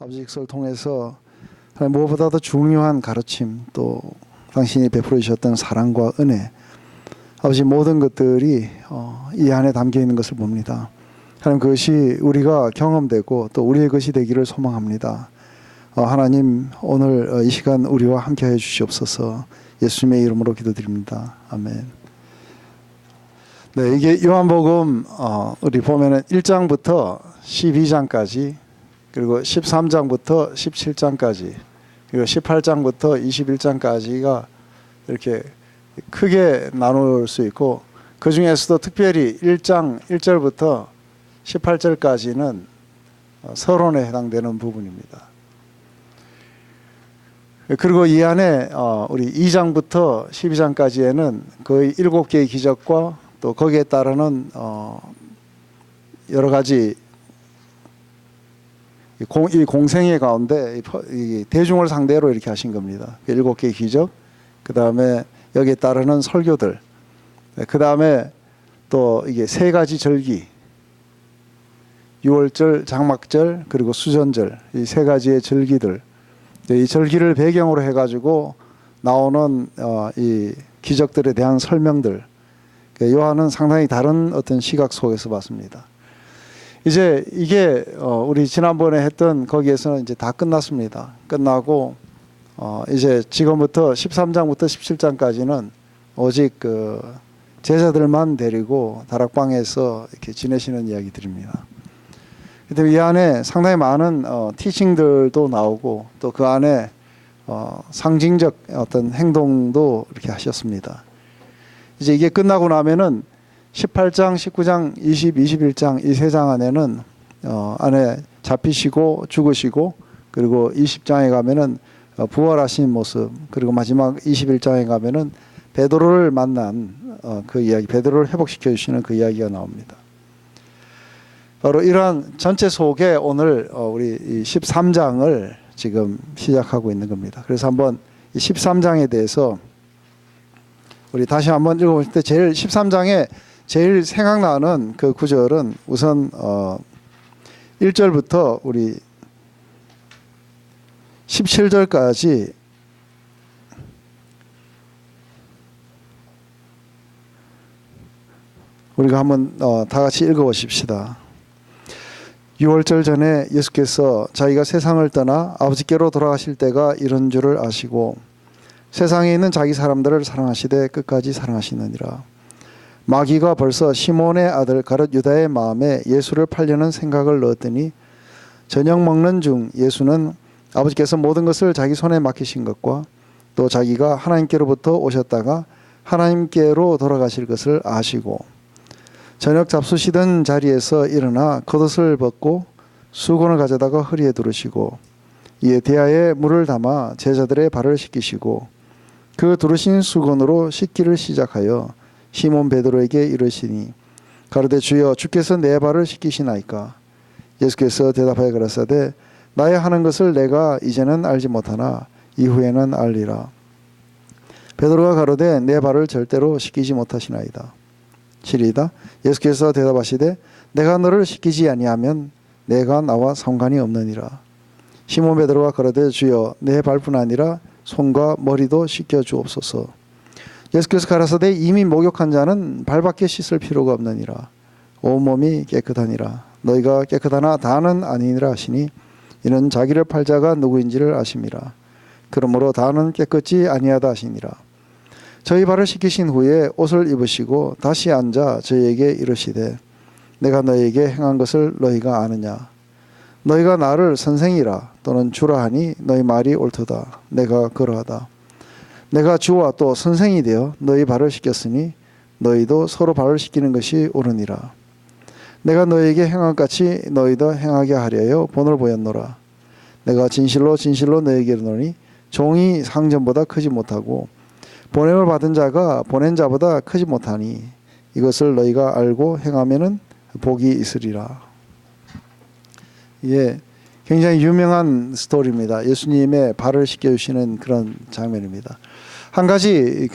아버지 직서를 통해서 무엇보다도 중요한 가르침, 또 당신이 베풀어 주셨던 사랑과 은혜, 아버지 모든 것들이 이 안에 담겨 있는 것을 봅니다. 하나님, 그것이 우리가 경험되고 또 우리의 것이 되기를 소망합니다. 하나님, 오늘 이 시간 우리와 함께해 주시옵소서. 예수님의 이름으로 기도드립니다. 아멘. 네, 이게 요한복음 우리 보면은 1장부터 12장까지, 그리고 13장부터 17장까지, 그리고 18장부터 21장까지가 이렇게 크게 나눌 수 있고, 그 중에서도 특별히 1장 1절부터 18절까지는 서론에 해당되는 부분입니다. 그리고 이 안에 우리 2장부터 12장까지에는 거의 7개의 기적과 또 거기에 따르는 여러 가지 이 공생애 가운데 이 대중을 상대로 이렇게 하신 겁니다. 7개의 기적, 그 다음에 여기에 따르는 설교들, 그 다음에 또 이게 3가지 절기, 유월절, 장막절, 그리고 수전절, 이 3가지의 절기들, 이 절기를 배경으로 해가지고 나오는 이 기적들에 대한 설명들, 요한은 상당히 다른 어떤 시각 속에서 봤습니다. 이제 이게 우리 지난번에 했던 거기에서는 이제 다 끝났습니다. 끝나고 이제 지금부터 13장부터 17장까지는 오직 그 제자들만 데리고 다락방에서 이렇게 지내시는 이야기들입니다. 그다음에 이 안에 상당히 많은 티칭들도 나오고 또 그 안에 상징적 어떤 행동도 이렇게 하셨습니다. 이제 이게 끝나고 나면은 18장, 19장, 20, 21장 이 3장 안에는 안에 잡히시고 죽으시고, 그리고 20장에 가면은 부활하신 모습, 그리고 마지막 21장에 가면은 베드로를 만난 그 이야기, 베드로를 회복시켜 주시는 그 이야기가 나옵니다. 바로 이러한 전체 속에 오늘 우리 이 13장을 지금 시작하고 있는 겁니다. 그래서 한번 이 13장에 대해서 우리 다시 한번 읽어볼 때 제일 13장에 제일 생각나는 그 구절은 우선 1절부터 우리 17절까지 우리가 한번 다 같이 읽어보십시다. 6월절 전에 예수께서 자기가 세상을 떠나 아버지께로 돌아가실 때가 이런 줄을 아시고 세상에 있는 자기 사람들을 사랑하시되 끝까지 사랑하시느니라. 마귀가 벌써 시몬의 아들 가룟 유다의 마음에 예수를 팔려는 생각을 넣었더니 저녁 먹는 중 예수는 아버지께서 모든 것을 자기 손에 맡기신 것과 또 자기가 하나님께로부터 오셨다가 하나님께로 돌아가실 것을 아시고 저녁 잡수시던 자리에서 일어나 겉옷을 벗고 수건을 가져다가 허리에 두르시고 이에 대야에 물을 담아 제자들의 발을 씻기시고 그 두르신 수건으로 씻기를 시작하여 시몬 베드로에게 이르시니 가로되 주여 주께서 내 발을 씻기시나이까. 예수께서 대답하여 가라사대 나의 하는 것을 내가 이제는 알지 못하나 이후에는 알리라. 베드로가 가로되 내 발을 절대로 씻기지 못하시나이다. 시리이다. 예수께서 대답하시되 내가 너를 씻기지 아니하면 내가 나와 상관이 없느니라. 시몬 베드로가 가로되 주여 내 발뿐 아니라 손과 머리도 씻겨 주옵소서. 예수께서 가라사대 이미 목욕한 자는 발밖에 씻을 필요가 없느니라. 온몸이 깨끗하니라. 너희가 깨끗하나 다는 아니니라 하시니 이는 자기를 팔 자가 누구인지를 아심이라. 그러므로 다는 깨끗지 아니하다 하시니라. 저희 발을 씻기신 후에 옷을 입으시고 다시 앉아 저희에게 이르시되 내가 너희에게 행한 것을 너희가 아느냐. 너희가 나를 선생이라 또는 주라 하니 너희 말이 옳도다. 내가 그러하다. 내가 주와 또 선생이 되어 너희 발을 씻겼으니 너희도 서로 발을 씻기는 것이 옳으니라. 내가 너희에게 행한 같이 너희도 행하게 하려여 본을 보였노라. 내가 진실로 진실로 너희에게 이르노니 종이 상전보다 크지 못하고 보냄을 받은 자가 보낸 자보다 크지 못하니 이것을 너희가 알고 행하면은 복이 있으리라. 예, 굉장히 유명한 스토리입니다. 예수님의 발을 씻겨주시는 그런 장면입니다. 한 가지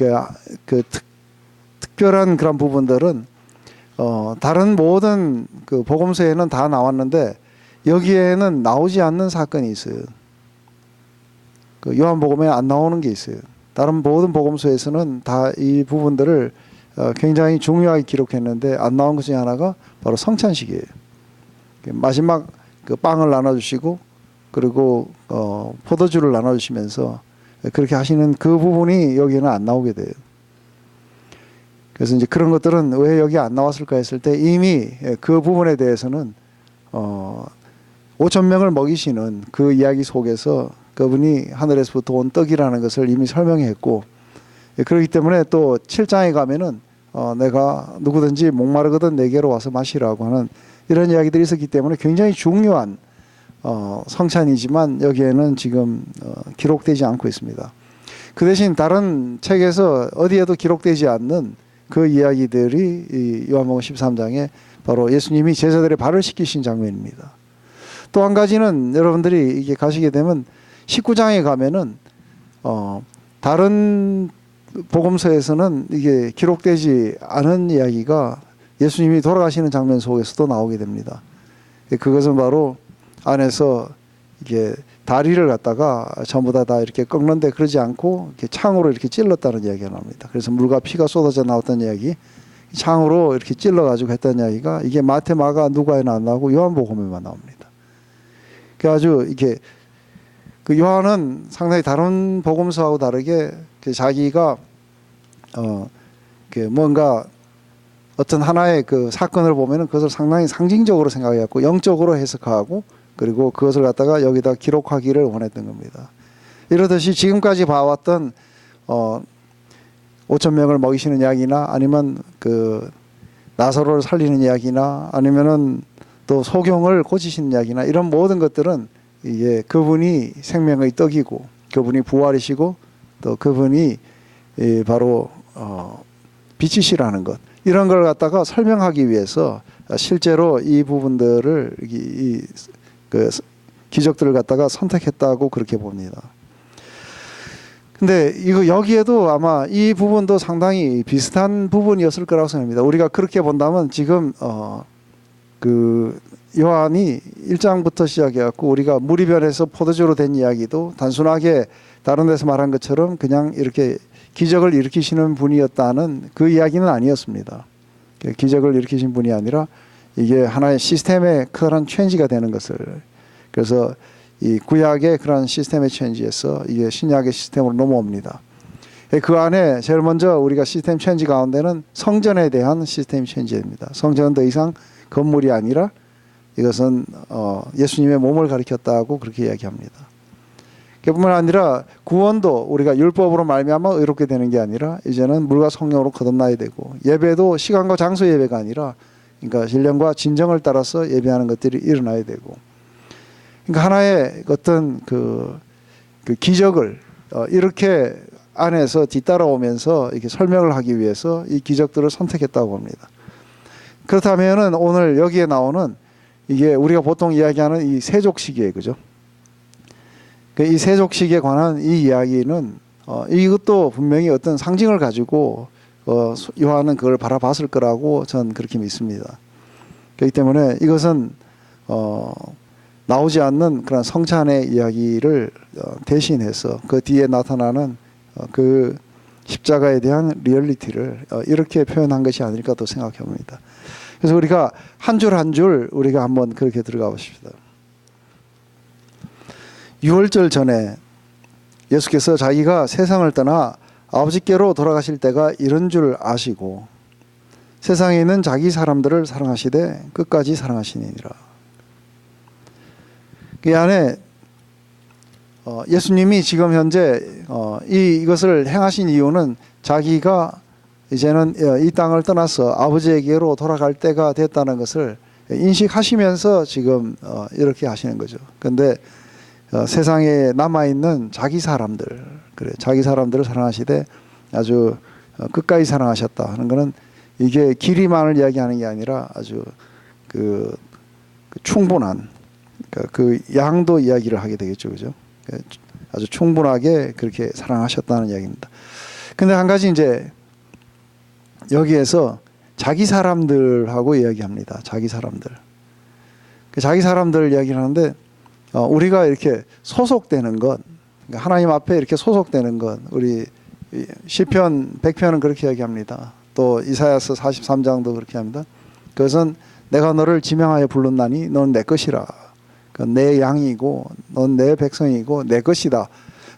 특별한 그런 부분들은 다른 모든 그 복음서에는 다 나왔는데 여기에는 나오지 않는 사건이 있어요. 그 요한복음에 안 나오는 게 있어요. 다른 모든 복음서에서는 다 이 부분들을 굉장히 중요하게 기록했는데 안 나온 것 중에 하나가 바로 성찬식이에요. 마지막 그 빵을 나눠주시고 그리고 포도주를 나눠주시면서 그렇게 하시는 그 부분이 여기에는 안 나오게 돼요. 그래서 이제 그런 것들은 왜 여기 안 나왔을까 했을 때 이미 그 부분에 대해서는 5천 명을 먹이시는 그 이야기 속에서 그분이 하늘에서부터 온 떡이라는 것을 이미 설명했고, 그렇기 때문에 또 7장에 가면은 내가 누구든지 목마르거든 내게로 와서 마시라고 하는 이런 이야기들이 있었기 때문에 굉장히 중요한 성찬이지만 여기에는 지금 기록되지 않고 있습니다. 그 대신 다른 책에서 어디에도 기록되지 않는 그 이야기들이 이 요한복음 13장에 바로 예수님이 제자들의 발을 씻기신 장면입니다. 또 한 가지는 여러분들이 이게 가시게 되면 19장에 가면은 다른 복음서에서는 이게 기록되지 않은 이야기가 예수님이 돌아가시는 장면 속에서도 나오게 됩니다. 그것은 바로 안에서 이게 다리를 갖다가 전부 다 이렇게 꺾는데 그러지 않고 이렇게 창으로 이렇게 찔렀다는 이야기가 나옵니다. 그래서 물과 피가 쏟아져 나왔던 이야기, 창으로 이렇게 찔러가지고 했던 이야기가 이게 마태, 마가, 누가에는 안 나오고 요한복음에만 나옵니다. 그 아주 이게 그 요한은 상당히 다른 복음서하고 다르게 자기가 뭔가 어떤 하나의 그 사건을 보면은 그것을 상당히 상징적으로 생각해갖고 영적으로 해석하고 그리고 그것을 갖다가 여기다 기록하기를 원했던 겁니다. 이러듯이 지금까지 봐왔던 5천 명을 먹이시는 이야기나 아니면 그 나사로를 살리는 이야기나 아니면은 또 소경을 고치시는 이야기나 이런 모든 것들은 이게 그분이 생명의 떡이고 그분이 부활이시고 또 그분이 바로 빛이시라는 것, 이런 걸 갖다가 설명하기 위해서 실제로 이 부분들을 그 기적들을 갖다가 선택했다고 그렇게 봅니다. 근데 이거 여기에도 아마 이 부분도 상당히 비슷한 부분이었을 거라고 생각합니다. 우리가 그렇게 본다면 지금 그 요한이 1장부터 시작해갖고 우리가 무리변에서 포도주로 된 이야기도 단순하게 다른 데서 말한 것처럼 그냥 이렇게 기적을 일으키시는 분이었다는 그 이야기는 아니었습니다. 기적을 일으키신 분이 아니라 이게 하나의 시스템의 그런 체인지가 되는 것을, 그래서 이 구약의 그런 시스템의 체인지에서 이게 신약의 시스템으로 넘어옵니다. 그 안에 제일 먼저 우리가 시스템 체인지 가운데는 성전에 대한 시스템 체인지입니다. 성전은 더 이상 건물이 아니라 이것은 예수님의 몸을 가리켰다고 그렇게 이야기합니다. 그뿐만 아니라 구원도 우리가 율법으로 말미암아 의롭게 되는 게 아니라 이제는 물과 성령으로 거듭나야 되고, 예배도 시간과 장소 예배가 아니라 그러니까 신령과 진정을 따라서 예배하는 것들이 일어나야 되고, 그러니까 하나의 어떤 그 기적을 이렇게 안에서 뒤따라오면서 이렇게 설명을 하기 위해서 이 기적들을 선택했다고 합니다. 그렇다면은 오늘 여기에 나오는 이게 우리가 보통 이야기하는 이 세족식이에요, 그죠? 이 세족식에 관한 이 이야기는 이것도 분명히 어떤 상징을 가지고 요한은 그걸 바라봤을 거라고 저는 그렇게 믿습니다. 그렇기 때문에 이것은 나오지 않는 그런 성찬의 이야기를 대신해서 그 뒤에 나타나는 그 십자가에 대한 리얼리티를 이렇게 표현한 것이 아닐까 또 생각해 봅니다. 그래서 우리가 한 줄 한 줄 우리가 한번 그렇게 들어가 보십시다. 유월절 전에 예수께서 자기가 세상을 떠나 아버지께로 돌아가실 때가 이런 줄 아시고 세상에 있는 자기 사람들을 사랑하시되 끝까지 사랑하시니라. 그 안에 예수님이 지금 현재 이것을 행하신 이유는 자기가 이제는 이 땅을 떠나서 아버지에게로 돌아갈 때가 됐다는 것을 인식하시면서 지금 이렇게 하시는 거죠. 그런데 세상에 남아있는 자기 사람들, 그래, 자기 사람들을 사랑하시되 아주 끝까지 사랑하셨다 하는 것은 이게 길이만을 이야기하는 게 아니라 아주 그 충분한 그 양도 이야기를 하게 되겠죠, 그죠? 아주 충분하게 그렇게 사랑하셨다는 이야기입니다. 근데 한 가지 이제 여기에서 자기 사람들하고 이야기합니다. 자기 사람들. 자기 사람들 이야기를 하는데 우리가 이렇게 소속되는 것, 그러니까 하나님 앞에 이렇게 소속되는 것, 우리 시편 100편은 그렇게 이야기합니다. 또 이사야서 43장도 그렇게 합니다. 그것은 내가 너를 지명하여 불렀나니 넌 내 것이라. 내 양이고 넌 내 백성이고 내 것이다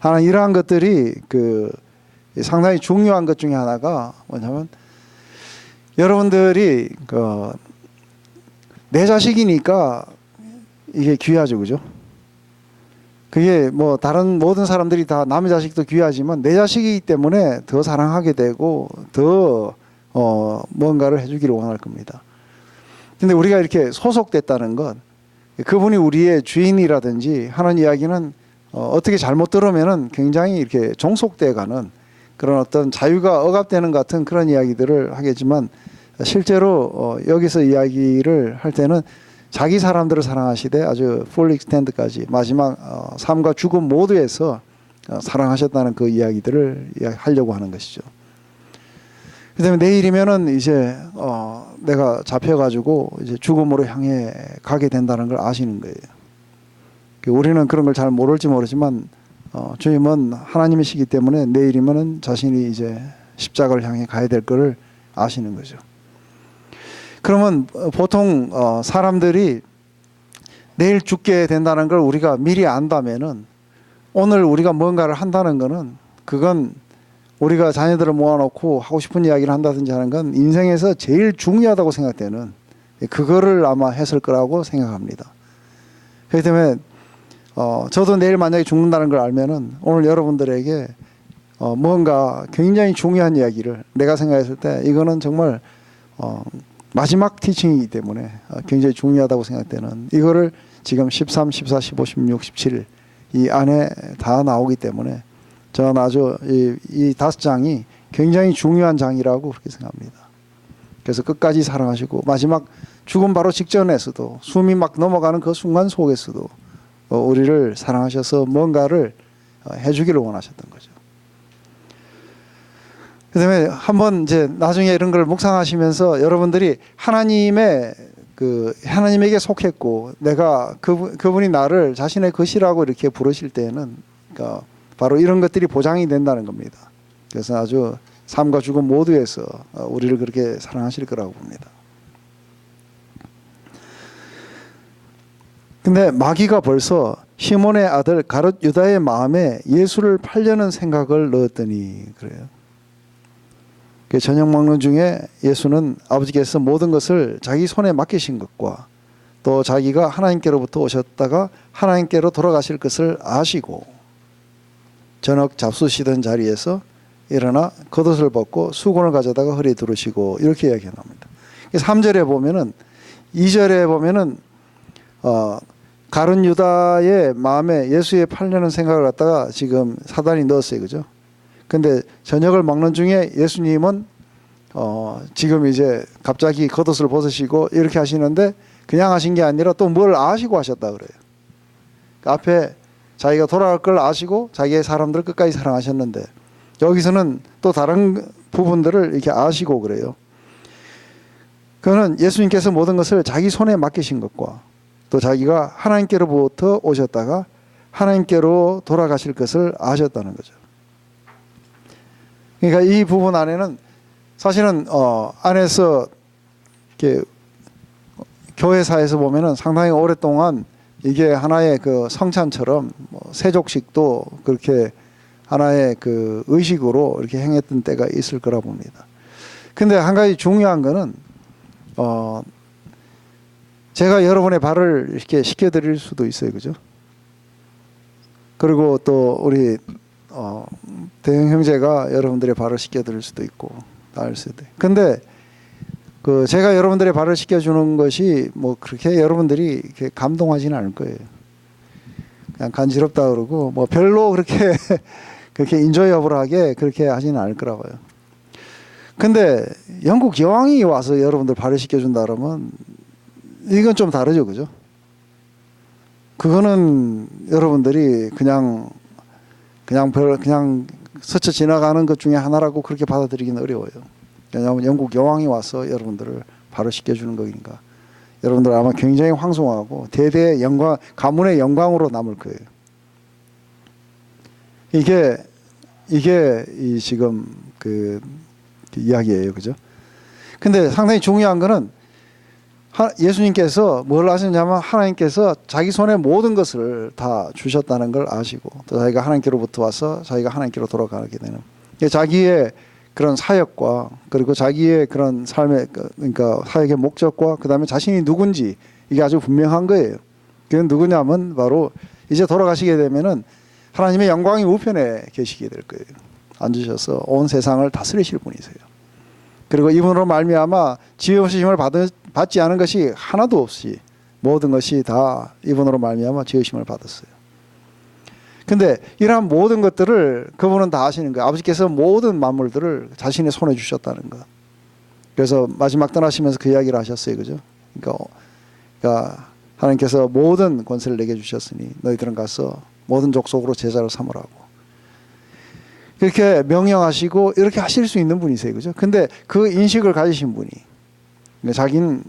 하는 이러한 것들이 상당히 중요한 것 중에 하나가 뭐냐면, 여러분들이 내 자식이니까 이게 귀하죠, 그죠? 그게 뭐 다른 모든 사람들이 다 남의 자식도 귀하지만 내 자식이기 때문에 더 사랑하게 되고 더 뭔가를 해주기를 원할 겁니다. 근데 우리가 이렇게 소속됐다는 것, 그분이 우리의 주인이라든지 하는 이야기는 어떻게 잘못 들으면은 굉장히 이렇게 종속돼가는 그런 어떤 자유가 억압되는 같은 그런 이야기들을 하겠지만, 실제로 여기서 이야기를 할 때는 자기 사람들을 사랑하시되 아주 full extend까지 마지막 삶과 죽음 모두에서 사랑하셨다는 그 이야기들을 하려고 하는 것이죠. 그다음에 내일이면은 이제 내가 잡혀가지고 이제 죽음으로 향해 가게 된다는 걸 아시는 거예요. 우리는 그런 걸 잘 모를지 모르지만 주님은 하나님이시기 때문에 내일이면은 자신이 이제 십자가를 향해 가야 될 거를 아시는 거죠. 그러면 보통 사람들이 내일 죽게 된다는 걸 우리가 미리 안다면은, 오늘 우리가 뭔가를 한다는 거는, 그건 우리가 자녀들을 모아놓고 하고 싶은 이야기를 한다든지 하는 건 인생에서 제일 중요하다고 생각되는 그거를 아마 했을 거라고 생각합니다. 그렇기 때문에 저도 내일 만약에 죽는다는 걸 알면은 오늘 여러분들에게 뭔가 굉장히 중요한 이야기를 내가 생각했을 때, 이거는 정말 마지막 티칭이기 때문에 굉장히 중요하다고 생각되는 이거를 지금 13, 14, 15, 16, 17 이 안에 다 나오기 때문에 저는 아주 이 5장이 굉장히 중요한 장이라고 그렇게 생각합니다. 그래서 끝까지 사랑하시고 마지막 죽음 바로 직전에서도, 숨이 막 넘어가는 그 순간 속에서도 우리를 사랑하셔서 뭔가를 해주기를 원하셨던 거죠. 그다음에 한번 이제 나중에 이런 걸 묵상하시면서 여러분들이 하나님에게 속했고 내가 그분이 나를 자신의 것이라고 이렇게 부르실 때에는 바로 이런 것들이 보장이 된다는 겁니다. 그래서 아주 삶과 죽음 모두에서 우리를 그렇게 사랑하실 거라고 봅니다. 근데 마귀가 벌써 시몬의 아들 가룟 유다의 마음에 예수를 팔려는 생각을 넣었더니 그래요. 저녁 먹는 중에 예수는 아버지께서 모든 것을 자기 손에 맡기신 것과 또 자기가 하나님께로부터 오셨다가 하나님께로 돌아가실 것을 아시고 저녁 잡수시던 자리에서 일어나 겉옷을 벗고 수건을 가져다가 허리에 두르시고 이렇게 이야기해 납니다. 3절에 보면은, 2절에 보면은 가룟 유다의 마음에 예수의 팔려는 생각을 갖다가 지금 사단이 넣었어요, 그죠? 근데 저녁을 먹는 중에 예수님은 지금 이제 갑자기 겉옷을 벗으시고 이렇게 하시는데 그냥 하신 게 아니라 또 뭘 아시고 하셨다 그래요. 앞에 자기가 돌아갈 걸 아시고 자기의 사람들을 끝까지 사랑하셨는데 여기서는 또 다른 부분들을 이렇게 아시고 그래요. 그거는 예수님께서 모든 것을 자기 손에 맡기신 것과 또 자기가 하나님께로부터 오셨다가 하나님께로 돌아가실 것을 아셨다는 거죠. 그러니까 이 부분 안에는 사실은 안에서 이렇게 교회사에서 보면은 상당히 오랫동안 이게 하나의 그 성찬처럼 세족식도 그렇게 하나의 그 의식으로 이렇게 행했던 때가 있을 거라 봅니다. 근데 한 가지 중요한 거는 제가 여러분의 발을 이렇게 씻겨드릴 수도 있어요, 그죠? 그리고 또 우리 대형 형제가 여러분들의 발을 씻겨드릴 수도 있고 다 할 수도 있고. 근데 제가 여러분들의 발을 씻겨주는 것이 뭐 그렇게 여러분들이 이렇게 감동하지는 않을 거예요. 그냥 간지럽다 그러고 뭐 별로 그렇게 그렇게 인조여불하게 그렇게 하지는 않을 거라 봐요. 근데 영국 여왕이 와서 여러분들 발을 씻겨준다 그러면 이건 좀 다르죠, 그죠? 그거는 여러분들이 그냥 스쳐 지나가는 것 중에 하나라고 그렇게 받아들이기는 어려워요. 왜냐하면 영국 여왕이 와서 여러분들을 발을 씻겨주는 거니까 여러분들 아마 굉장히 황송하고 대대의 영광, 가문의 영광으로 남을 거예요. 이게 이 지금 그 이야기예요, 그죠? 근데 상당히 중요한 거는 예수님께서 뭘 하셨냐면 하나님께서 자기 손에 모든 것을 다 주셨다는 걸 아시고 또 자기가 하나님께로부터 와서 자기가 하나님께로 돌아가게 되는 자기의 그런 사역과 그리고 자기의 그런 삶의 그러니까 사역의 목적과 그 다음에 자신이 누군지 이게 아주 분명한 거예요. 그건 누구냐면 바로 이제 돌아가시게 되면은 하나님의 영광이 우편에 계시게 될 거예요. 앉으셔서 온 세상을 다스리실 분이세요. 그리고 이분으로 말미암아 지으심을 받지 않은 것이 하나도 없이 모든 것이 다 이분으로 말미암아 지으심을 받았어요. 근데 이러한 모든 것들을 그분은 다 아시는 거예요. 아버지께서 모든 만물들을 자신의 손에 주셨다는 것. 그래서 마지막 떠나시면서 그 이야기를 하셨어요, 그죠? 그러니까 하나님께서 모든 권세를 내게 주셨으니 너희들은 가서 모든 족속으로 제자를 삼으라고. 이렇게 명령하시고 이렇게 하실 수 있는 분이세요, 그죠? 근데 그 인식을 가지신 분이 자기는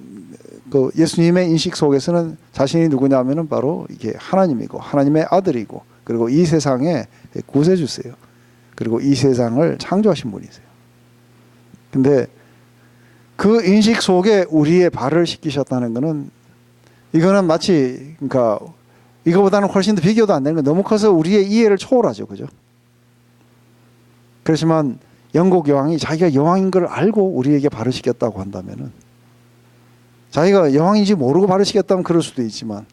그 예수님의 인식 속에서는 자신이 누구냐면은 바로 이게 하나님이고 하나님의 아들이고 그리고 이 세상의 구세주세요. 그리고 이 세상을 창조하신 분이세요. 근데 그 인식 속에 우리의 발을 씻기셨다는 것은 이거는 마치 그러니까 이거보다는 훨씬 더 비교도 안 되는 거 너무 커서 우리의 이해를 초월하죠, 그죠? 그렇지만 영국 여왕이 자기가 여왕인 걸 알고 우리에게 발을 씻겼다고 한다면은 자기가 여왕인지 모르고 발을 씻겼다면 그럴 수도 있지만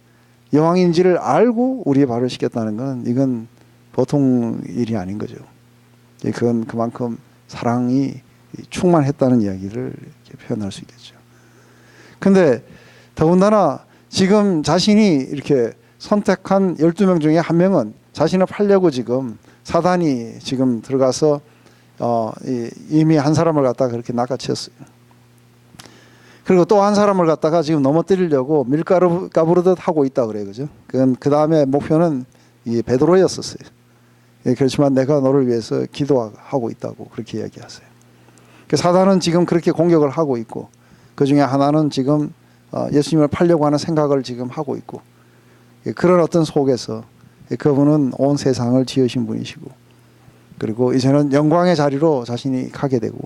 여왕인지를 알고 우리의 발을 씻겼다는 건 이건 보통 일이 아닌 거죠. 그건 그만큼 사랑이 충만했다는 이야기를 이렇게 표현할 수 있겠죠. 근데 더군다나 지금 자신이 이렇게 선택한 12명 중에 한 명은 자신을 팔려고 지금 사단이 지금 들어가서 이미 한 사람을 갖다가 그렇게 낚아채었어요. 그리고 또 한 사람을 갖다가 지금 넘어뜨리려고 밀가루 까부르듯 하고 있다 그래요, 그죠? 그건 그 다음에 목표는 이 베드로였었어요. 그렇지만 내가 너를 위해서 기도하고 있다고 그렇게 이야기하세요. 사단은 지금 그렇게 공격을 하고 있고 그 중에 하나는 지금 예수님을 팔려고 하는 생각을 지금 하고 있고 그런 어떤 속에서 그분은 온 세상을 지으신 분이시고 그리고 이제는 영광의 자리로 자신이 가게 되고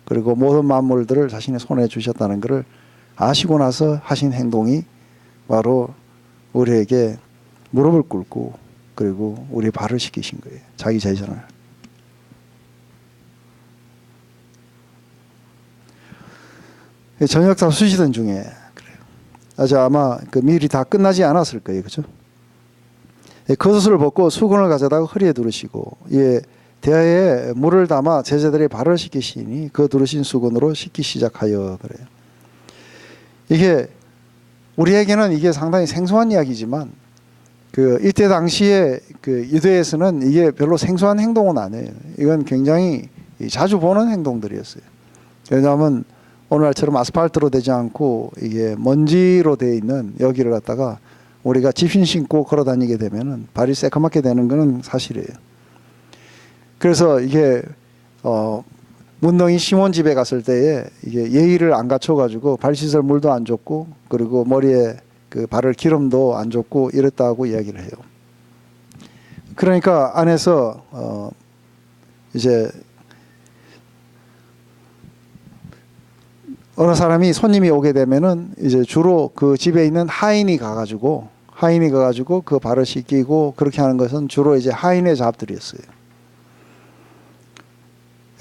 그리고 모든 만물들을 자신의 손에 주셨다는 것을 아시고 나서 하신 행동이 바로 우리에게 무릎을 꿇고 그리고 우리 발을 씻기신 거예요. 자기 재전을. 저녁 다 수시던 중에 그래요. 아주 아마 그 미리 다 끝나지 않았을 거예요, 그렇죠? 겉옷을 벗고 수건을 가져다가 허리에 두르시고 대야에 물을 담아 제자들의 발을 씻기시니 그 두르신 수건으로 씻기 시작하여 그래요. 이게 우리에게는 이게 상당히 생소한 이야기지만 그 이때 당시에 그 유대에서는 이게 별로 생소한 행동은 아니에요. 이건 굉장히 자주 보는 행동들이었어요. 왜냐하면 오늘날처럼 아스팔트로 되지 않고 이게 먼지로 되어 있는 여기를 갖다가 우리가 집신 신고 걸어 다니게 되면은 발이 새까맣게 되는 것은 사실이에요. 그래서 이게 문둥이 시몬 집에 갔을 때에 이게 예의를 안 갖춰가지고 발 씻을 물도 안 줬고 그리고 머리에 그 발을 기름도 안 줬고 이랬다고 이야기를 해요. 그러니까 안에서 이제 어느 사람이 손님이 오게 되면은 이제 주로 그 집에 있는 하인이 가가지고 그 발을 씻기고 그렇게 하는 것은 주로 이제 하인의 잡들이었어요.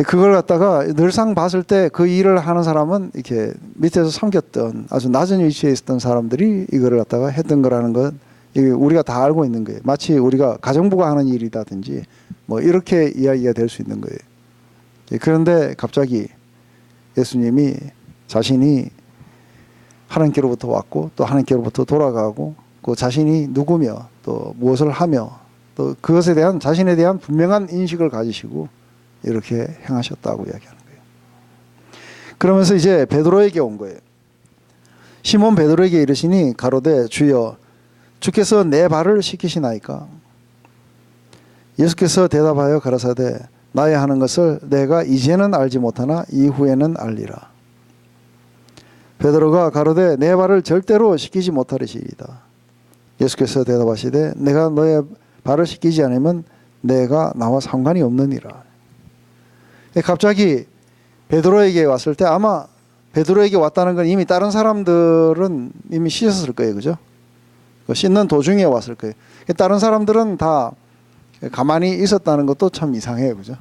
그걸 갖다가 늘상 봤을 때 그 일을 하는 사람은 이렇게 밑에서 섬겼던 아주 낮은 위치에 있었던 사람들이 이거를 갖다가 했던 거라는 건 우리가 다 알고 있는 거예요. 마치 우리가 가정부가 하는 일이라든지 뭐 이렇게 이야기가 될 수 있는 거예요. 그런데 갑자기 예수님이 자신이 하나님께로부터 왔고 또 하나님께로부터 돌아가고 그 자신이 누구며 또 무엇을 하며 또 그것에 대한 자신에 대한 분명한 인식을 가지시고 이렇게 행하셨다고 이야기하는 거예요. 그러면서 이제 베드로에게 온 거예요. 시몬 베드로에게 이르시니 가로되 주여 주께서 내 발을 씻기시나이까? 예수께서 대답하여 가라사대 나의 하는 것을 내가 이제는 알지 못하나 이후에는 알리라. 베드로가 가로되 내 발을 절대로 씻기지 못하리시리이다. 예수께서 대답하시되 내가 너의 발을 씻기지 않으면 내가 나와 상관이 없느니라. 갑자기 베드로에게 왔을 때 아마 베드로에게 왔다는 건 이미 다른 사람들은 이미 씻었을 거예요. 그죠? 씻는 도중에 왔을 거예요. 다른 사람들은 다 가만히 있었다는 것도 참 이상해요. 그죠?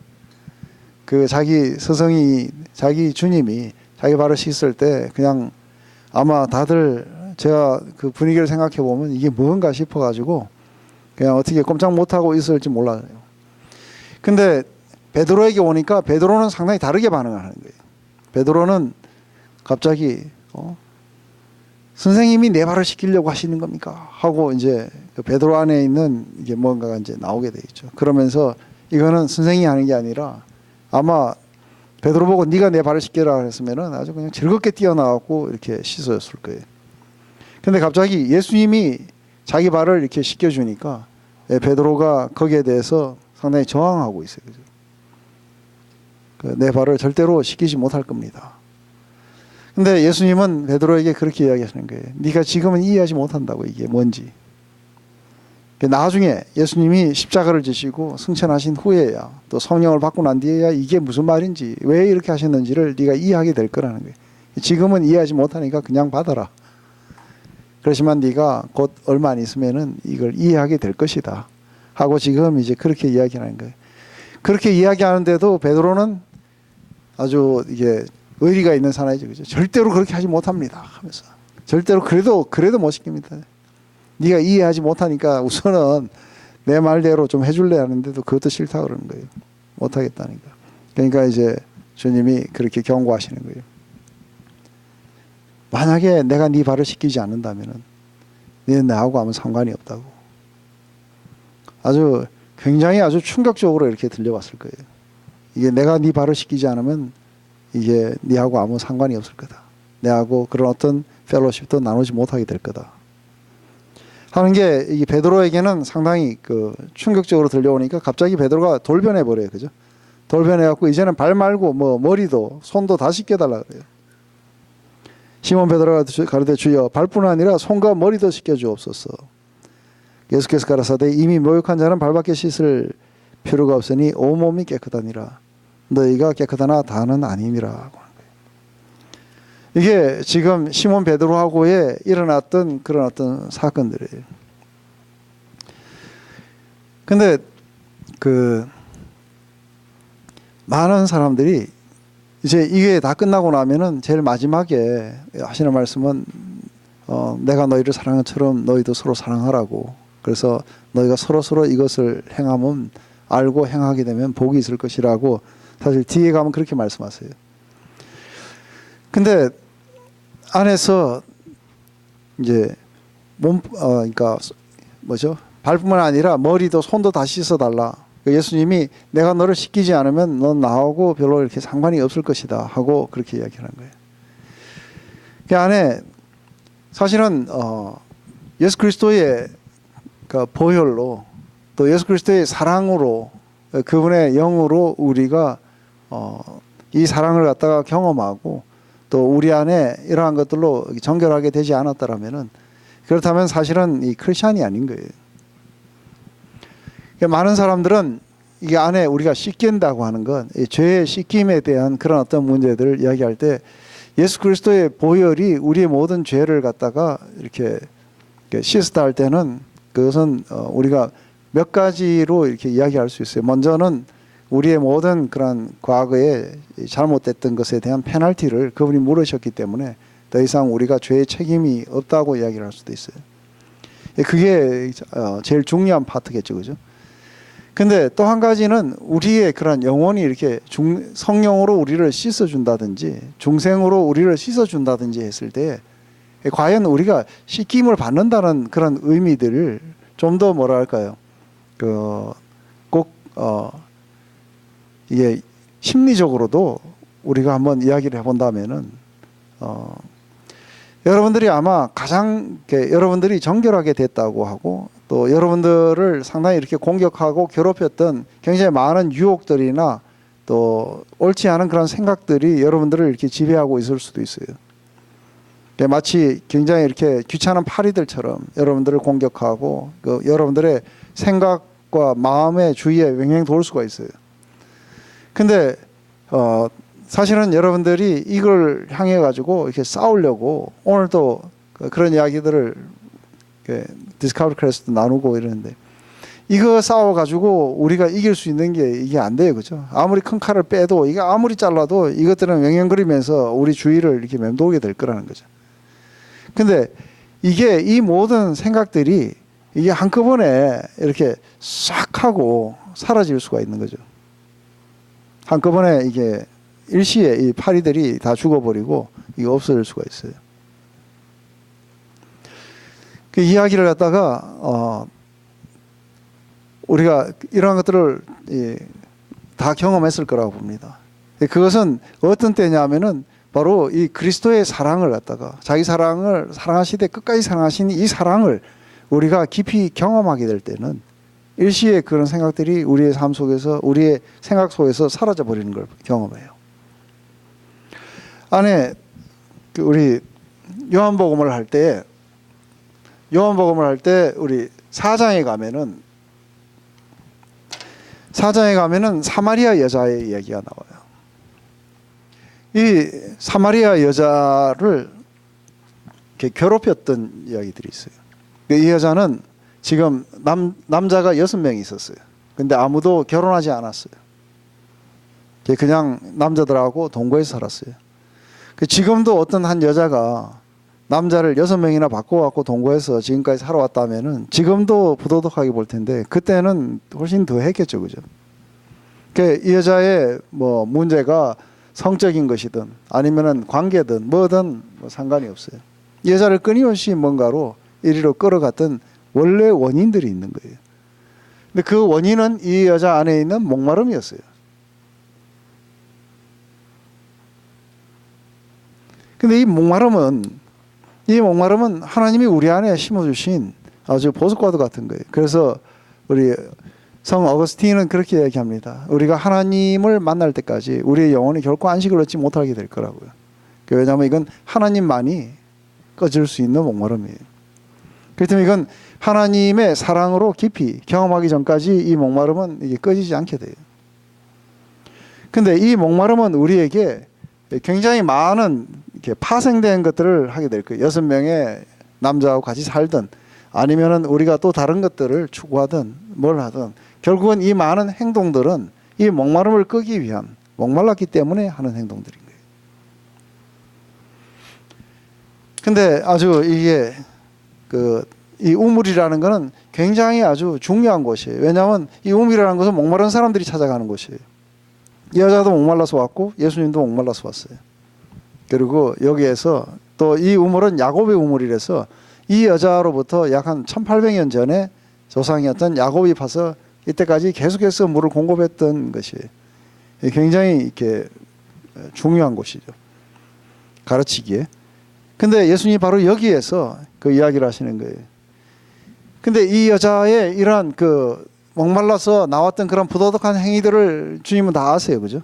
그 자기 스승이, 자기 주님이 자기 발을 씻을 때 그냥 아마 다들 제가 그 분위기를 생각해 보면 이게 뭔가 싶어 가지고 그냥 어떻게 꼼짝 못하고 있을지 몰라요. 근데 베드로에게 오니까 베드로는 상당히 다르게 반응하는 거예요. 베드로는 갑자기 선생님이 내 발을 씻기려고 하시는 겁니까? 하고 이제 그 베드로 안에 있는 이게 뭔가가 이제 나오게 되겠죠. 그러면서 이거는 선생님이 하는 게 아니라 아마 베드로 보고 네가 내 발을 씻겨라 했으면은 아주 그냥 즐겁게 뛰어나왔고 이렇게 씻어줬을 거예요. 근데 갑자기 예수님이 자기 발을 이렇게 씻겨주니까 베드로가 거기에 대해서 상당히 저항하고 있어요. 그죠? 내 발을 절대로 씻기지 못할 겁니다. 근데 예수님은 베드로에게 그렇게 이야기하시는 거예요. 네가 지금은 이해하지 못한다고 이게 뭔지. 나중에 예수님이 십자가를 지시고 승천하신 후에야 또 성령을 받고 난 뒤에야 이게 무슨 말인지 왜 이렇게 하셨는지를 네가 이해하게 될 거라는 거예요. 지금은 이해하지 못하니까 그냥 받아라. 그렇지만 네가 곧 얼마 안 있으면은 이걸 이해하게 될 것이다. 하고 지금 이제 그렇게 이야기하는 거예요. 그렇게 이야기하는데도 베드로는 아주 이게 의리가 있는 사나이죠. 그죠? 절대로 그렇게 하지 못합니다. 하면서 절대로 그래도 못 시킵니다. 네가 이해하지 못하니까 우선은 내 말대로 좀 해줄래 하는데도 그것도 싫다 그러는 거예요. 못하겠다니까. 그러니까 이제 주님이 그렇게 경고하시는 거예요. 만약에 내가 네 발을 씻기지 않는다면은 너는 나하고 아무 상관이 없다고. 아주 굉장히 아주 충격적으로 이렇게 들려왔을 거예요. 이게 내가 네 발을 씻기지 않으면 이게 네하고 아무 상관이 없을 거다. 내하고 그런 어떤 펠로십도 나누지 못하게 될 거다. 하는 게 이 베드로에게는 상당히 그 충격적으로 들려오니까 갑자기 베드로가 돌변해 버려요. 그죠? 돌변해 갖고 이제는 발 말고 뭐 머리도 손도 다 씻겨 달라 그래요. 시몬 베드로가 가로되 주여 발뿐 아니라 손과 머리도 씻겨 주옵소서. 예수께서 가라사대 이미 목욕한 자는 발밖에 씻을 필요가 없으니 온몸이 깨끗하니라. 너희가 깨끗하나 다는 아님이라. 이게 지금 시몬 베드로하고에 일어났던 그런 어떤 사건들이에요. 근데 그 많은 사람들이 이제 이게 다 끝나고 나면은 제일 마지막에 하시는 말씀은 내가 너희를 사랑한 것처럼 너희도 서로 사랑하라고. 그래서 너희가 서로 이것을 행하면 알고 행하게 되면 복이 있을 것이라고 사실 뒤에 가면 그렇게 말씀하세요. 근데 안에서 이제 그러니까 뭐죠? 발뿐만 아니라 머리도 손도 다 씻어달라. 예수님이 내가 너를 씻기지 않으면 넌 나하고 별로 이렇게 상관이 없을 것이다 하고 그렇게 이야기하는 거예요. 그 안에 사실은 예수 그리스도의 그 보혈로 또 예수 그리스도의 사랑으로 그분의 영으로 우리가 이 사랑을 갖다가 경험하고 또 우리 안에 이러한 것들로 정결하게 되지 않았더라면은 그렇다면 사실은 이 크리스찬이 아닌 거예요. 많은 사람들은 이게 안에 우리가 씻긴다고 하는 건 죄의 씻김에 대한 그런 어떤 문제들을 이야기할 때 예수 그리스도의 보혈이 우리의 모든 죄를 갖다가 이렇게 씻었다 할 때는 그것은 우리가 몇 가지로 이렇게 이야기할 수 있어요. 먼저는 우리의 모든 그런 과거에 잘못됐던 것에 대한 페널티를 그분이 물으셨기 때문에 더 이상 우리가 죄의 책임이 없다고 이야기를 할 수도 있어요. 그게 제일 중요한 파트겠죠, 그죠? 근데 또 한 가지는 우리의 그런 영혼이 이렇게 성령으로 우리를 씻어준다든지 중생으로 우리를 씻어준다든지 했을 때 과연 우리가 씻김을 받는다는 그런 의미들을 좀 더 뭐랄까요? 꼭 이게 심리적으로도 우리가 한번 이야기를 해본다면은 여러분들이 아마 가장 여러분들이 정결하게 됐다고 하고 또 여러분들을 상당히 이렇게 공격하고 괴롭혔던 굉장히 많은 유혹들이나 또 옳지 않은 그런 생각들이 여러분들을 이렇게 지배하고 있을 수도 있어요. 마치 굉장히 이렇게 귀찮은 파리들처럼 여러분들을 공격하고 여러분들의 생각과 마음의 주위에 맹행 돌 수가 있어요. 근데 사실은 여러분들이 이걸 향해 가지고 이렇게 싸우려고 오늘도 그런 이야기들을 디스커버리 클래스도 나누고 이러는데, 이거 싸워 가지고 우리가 이길 수 있는 게 이게 안 돼요, 그죠? 아무리 큰 칼을 빼도 이게 아무리 잘라도 이것들은 맹행거리면서 우리 주위를 이렇게 맴돌게 될 거라는 거죠. 근데 이게 이 모든 생각들이 이게 한꺼번에 이렇게 싹 하고 사라질 수가 있는 거죠. 한꺼번에 이게 일시에 이 파리들이 다 죽어버리고 이게 없어질 수가 있어요. 그 이야기를 갖다가 우리가 이러한 것들을 다 경험했을 거라고 봅니다. 그것은 어떤 때냐면은 바로 이 그리스도의 사랑을 갖다가, 자기 사랑을 사랑하시되 끝까지 사랑하신 이 사랑을 우리가 깊이 경험하게 될 때는 일시에 그런 생각들이 우리의 삶 속에서, 우리의 생각 속에서 사라져 버리는 걸 경험해요. 안에 우리 요한복음을 할 때 우리 4장에 가면은 사마리아 여자의 이야기가 나와요. 이 사마리아 여자를 이렇게 괴롭혔던 이야기들이 있어요. 이 여자는 지금 남자가 6명이 있었어요. 근데 아무도 결혼하지 않았어요. 그냥 남자들하고 동거해서 살았어요. 지금도 어떤 한 여자가 남자를 6명이나 바꿔갖고 동거해서 지금까지 살아왔다면은 지금도 부도덕하게 볼 텐데, 그때는 훨씬 더 했겠죠, 그죠? 이 여자의 뭐 문제가 성적인 것이든 아니면은 관계든 뭐든 상관이 없어요. 이 여자를 끊임없이 뭔가로 이리로 끌어갔던 원래 원인들이 있는 거예요. 근데 그 원인은 이 여자 안에 있는 목마름이었어요. 근데 이 목마름은 하나님이 우리 안에 심어주신 아주 보석과도 같은 거예요. 그래서 우리 성 어거스틴은 그렇게 얘기합니다. 우리가 하나님을 만날 때까지 우리의 영혼이 결코 안식을 얻지 못하게 될 거라고요. 왜냐하면 이건 하나님만이 꺼질 수 있는 목마름이에요. 그렇기 때문에 이건 하나님의 사랑으로 깊이 경험하기 전까지 이 목마름은 이게 꺼지지 않게 돼요. 근데 이 목마름은 우리에게 굉장히 많은 이렇게 파생된 것들을 하게 될 거예요. 6명의 남자하고 같이 살든 아니면은 우리가 또 다른 것들을 추구하든 뭘 하든 결국은 이 많은 행동들은 이 목마름을 끄기 위한, 목말랐기 때문에 하는 행동들인 거예요. 근데 아주 이게 이 우물이라는 것은 굉장히 아주 중요한 곳이에요. 왜냐하면 이 우물이라는 것은 목마른 사람들이 찾아가는 곳이에요. 이 여자도 목말라서 왔고 예수님도 목말라서 왔어요. 그리고 여기에서 또 이 우물은 야곱의 우물이라서 이 여자로부터 약 한 1800년 전에 조상이었던 야곱이 파서 이때까지 계속해서 물을 공급했던 것이 굉장히 이렇게 중요한 곳이죠. 가르치기에. 근데 예수님이 바로 여기에서 그 이야기를 하시는 거예요. 근데 이 여자의 이러한 목말라서 나왔던 그런 부도덕한 행위들을 주님은 다 아세요. 그죠?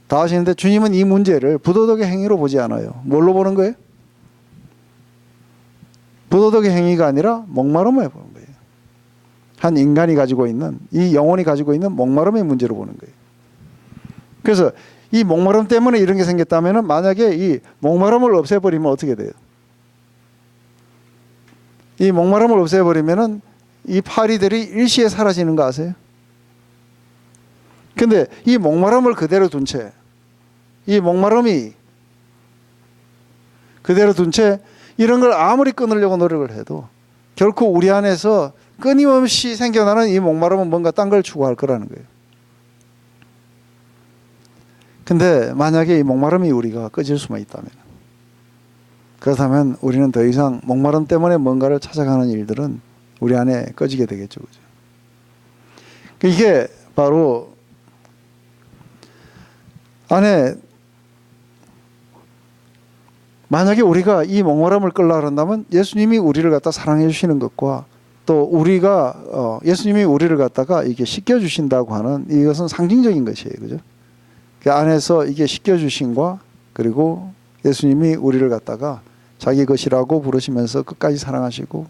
다 아시는데 주님은 이 문제를 부도덕의 행위로 보지 않아요. 뭘로 보는 거예요? 부도덕의 행위가 아니라 목마름을 보는 거예요. 한 인간이 가지고 있는, 이 영혼이 가지고 있는 목마름의 문제로 보는 거예요. 그래서 이 목마름 때문에 이런 게 생겼다면 만약에 이 목마름을 없애버리면 어떻게 돼요? 이 목마름을 없애버리면은 이 파리들이 일시에 사라지는 거 아세요? 근데 이 목마름을 그대로 둔 채, 이 목마름이 그대로 둔 채 이런 걸 아무리 끊으려고 노력을 해도 결코 우리 안에서 끊임없이 생겨나는 이 목마름은 뭔가 딴 걸 추구할 거라는 거예요. 근데 만약에 이 목마름이 우리가 꺼질 수만 있다면, 그렇다면 우리는 더 이상 목마름 때문에 뭔가를 찾아가는 일들은 우리 안에 꺼지게 되겠죠. 그죠? 이게 바로 안에 만약에 우리가 이 목마름을 끌려고 한다면 예수님이 우리를 갖다 사랑해 주시는 것과 또 우리가 예수님이 우리를 갖다가 이게 씻겨 주신다고 하는 이것은 상징적인 것이에요. 그죠? 그 안에서 이게 씻겨 주신과 그리고 예수님이 우리를 갖다가 자기 것이라고 부르시면서 끝까지 사랑하시고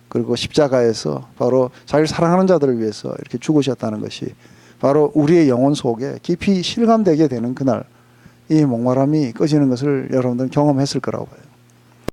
그리고 십자가에서 바로 자기를 사랑하는 자들을 위해서 이렇게 죽으셨다는 것이 바로 우리의 영혼 속에 깊이 실감되게 되는 그날 이 목마름이 꺼지는 것을 여러분들은 경험했을 거라고 봐요.